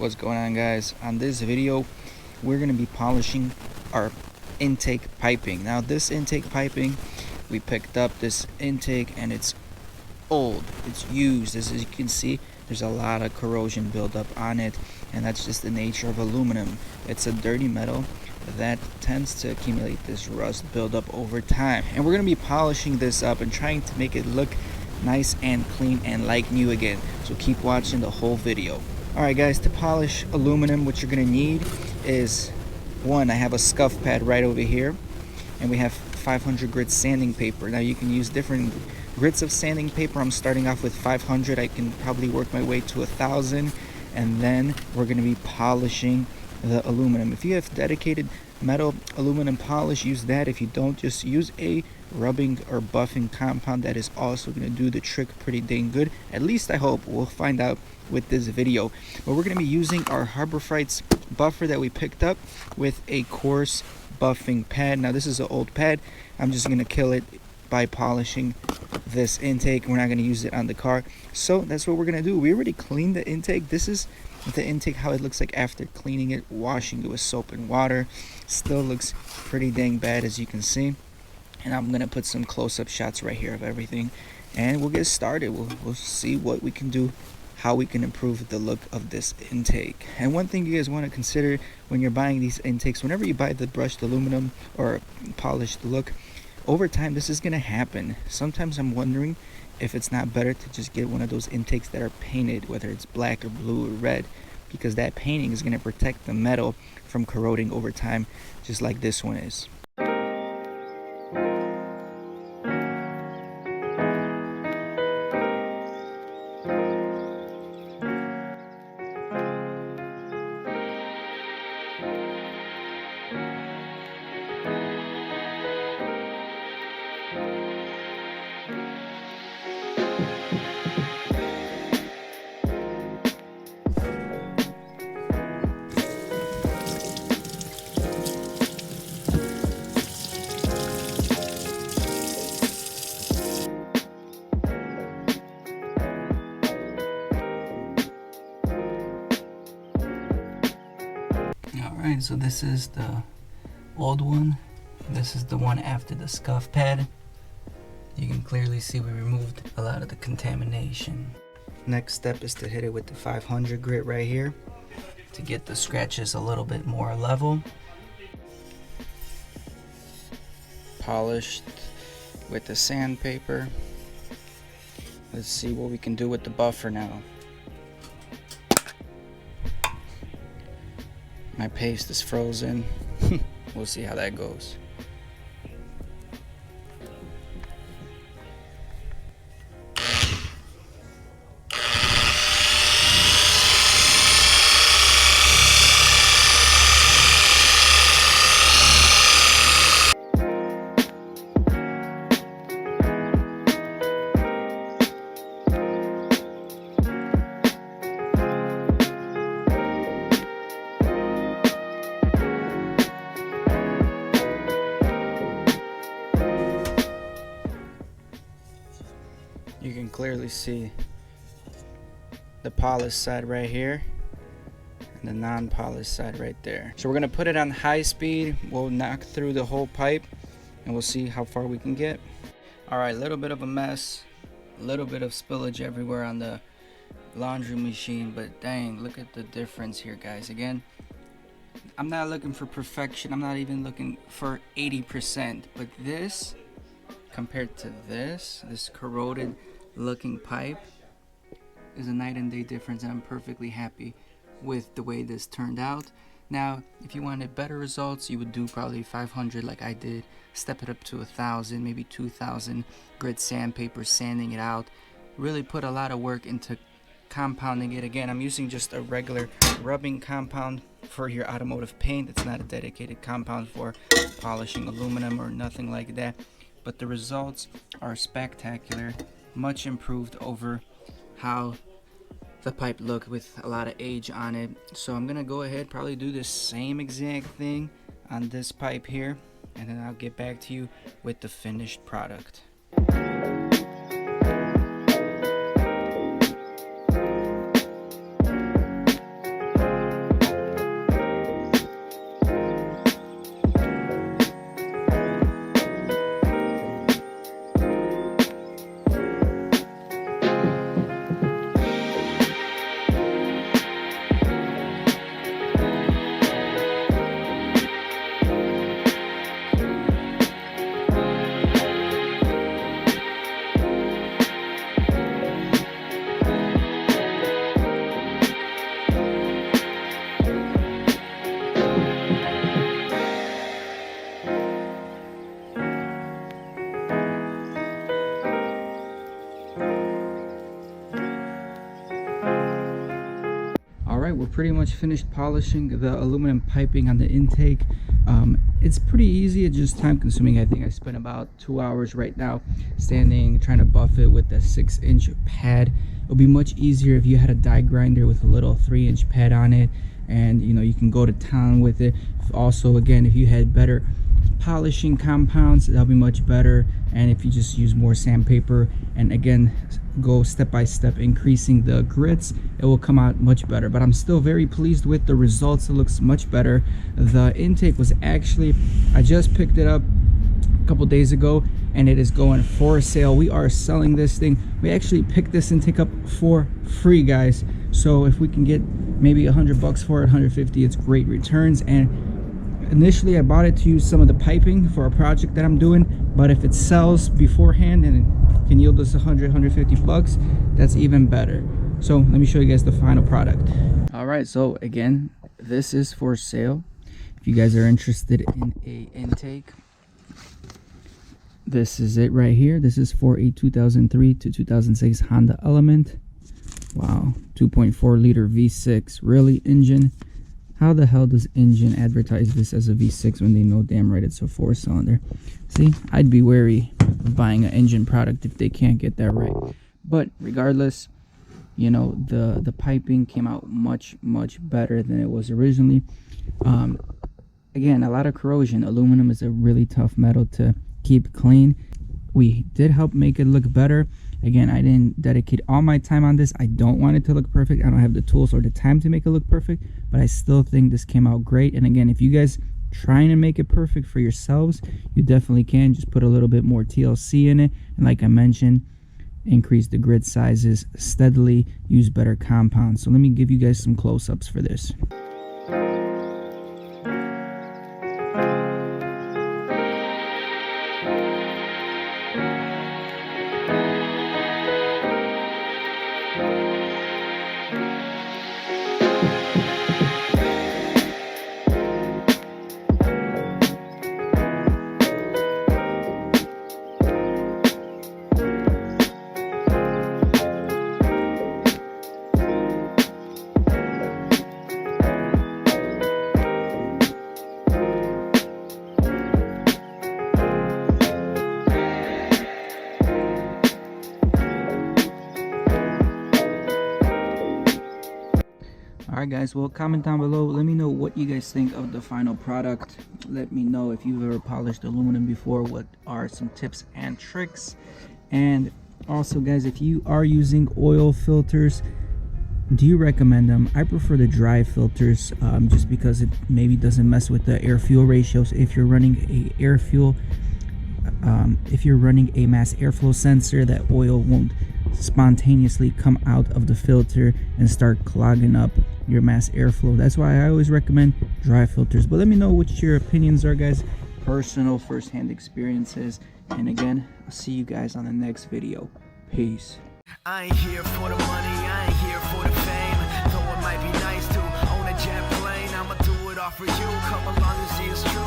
What's going on, guys? On this video we're going to be polishing our intake piping. Now this intake piping, we picked up this intake and it's old, it's used. As you can see, there's a lot of corrosion buildup on it, and that's just the nature of aluminum. It's a dirty metal that tends to accumulate this rust buildup over time, and we're going to be polishing this up and trying to make it look nice and clean and like new again. So keep watching the whole video. Alright guys, to polish aluminum, what you're going to need is, one, I have a scuff pad right over here, and we have 500 grit sanding paper. Now you can use different grits of sanding paper. I'm starting off with 500. I can probably work my way to 1,000, and then we're going to be polishing the aluminum. If you have dedicated metal aluminum polish, use that. If you don't, just use a rubbing or buffing compound. That is also going to do the trick pretty dang good. At least I hope. We'll find out with this video. But we're going to be using our Harbor Freights buffer that we picked up with a coarse buffing pad. Now this is an old pad. I'm just going to kill it by polishing this intake. We're not going to use it on the car, so that's what we're going to do. We already cleaned the intake. This is the intake, how it looks like after cleaning it, washing it with soap and water. Still looks pretty dang bad, as you can see, and I'm going to put some close-up shots right here of everything, and we'll get started. We'll see what we can do, how we can improve the look of this intake. And one thing you guys want to consider when you're buying these intakes, whenever you buy the brushed aluminum or polished look, over time this is going to happen. Sometimes I'm wondering if it's not better to just get one of those intakes that are painted, whether it's black or blue or red, because that painting is going to protect the metal from corroding over time, just like this one is. Alright, so this is the old one. This is the one after the scuff pad. You can clearly see we removed a lot of the contamination. Next step is to hit it with the 500 grit right here to get the scratches a little bit more level. Polished with the sandpaper. Let's see what we can do with the buffer now. My paste is frozen. We'll see how that goes. You can clearly see the polished side right here and the non-polished side right there. So we're going to put it on high speed. We'll knock through the whole pipe and we'll see how far we can get. Alright, a little bit of a mess, a little bit of spillage everywhere on the laundry machine, but dang, look at the difference here, guys. Again, I'm not looking for perfection. I'm not even looking for 80%, but this compared to this corroded looking pipe is a night and day difference, and I'm perfectly happy with the way this turned out. Now, if you wanted better results, you would do probably 500 like I did, step it up to 1,000, maybe 2,000 grit sandpaper, sanding it out, really put a lot of work into compounding it. Again, I'm using just a regular rubbing compound for your automotive paint. It's not a dedicated compound for polishing aluminum or nothing like that, but the results are spectacular, much improved over how the pipe looked with a lot of age on it. So I'm gonna go ahead, probably do the same exact thing on this pipe here, and then I'll get back to you with the finished product. pretty much finished polishing the aluminum piping on the intake. It's pretty easy, it's just time consuming. I think I spent about 2 hours right now standing trying to buff it with a 6-inch pad. It would be much easier if you had a die grinder with a little 3-inch pad on it, and you know, you can go to town with it. Also, again, if you had better polishing compounds, that'll be much better. And if you just use more sandpaper and again go step by step increasing the grits, it will come out much better. But I'm still very pleased with the results. It looks much better. The intake was actually, I just picked it up a couple days ago and it is going for sale. We are selling this thing. We actually picked this intake up for free, guys. So if we can get maybe $100 for it, 150, it's great returns. And initially I bought it to use some of the piping for a project that I'm doing, but if it sells beforehand and it can yield us 150 bucks, that's even better. So let me show you guys the final product. All right, so again, this is for sale. If you guys are interested in a intake, this is it right here. This is for a 2003 to 2006 Honda Element. Wow, 2.4 liter V6, really, engine? How the hell does engine advertise this as a V6 when they know damn right it's a 4-cylinder? See, I'd be wary of buying an engine product if they can't get that right. But regardless, you know, the piping came out much better than it was originally. Again, a lot of corrosion. Aluminum is a really tough metal to keep clean. We did help make it look better. Again, I didn't dedicate all my time on this. I don't want it to look perfect. I don't have the tools or the time to make it look perfect, but I still think this came out great. And again, if you guys trying to make it perfect for yourselves, you definitely can. Just put a little bit more TLC in it, and like I mentioned, increase the grit sizes steadily, use better compounds. So let me give you guys some close-ups for this. Alright guys, well, comment down below, let me know what you guys think of the final product. Let me know if you've ever polished aluminum before, what are some tips and tricks. And also guys, if you are using oil filters, do you recommend them? I prefer the dry filters, just because it maybe doesn't mess with the air fuel ratios. If you're running a air fuel, if you're running a mass airflow sensor, that oil won't spontaneously come out of the filter and start clogging up your mass airflow. That's why I always recommend dry filters. But let me know what your opinions are, guys. Personal first-hand experiences. And again, I'll see you guys on the next video. Peace. I ain't here for the money, I ain't here for the fame. Though it might be nice to own a jet plane, I'ma do it all for you. Come along and see it's true.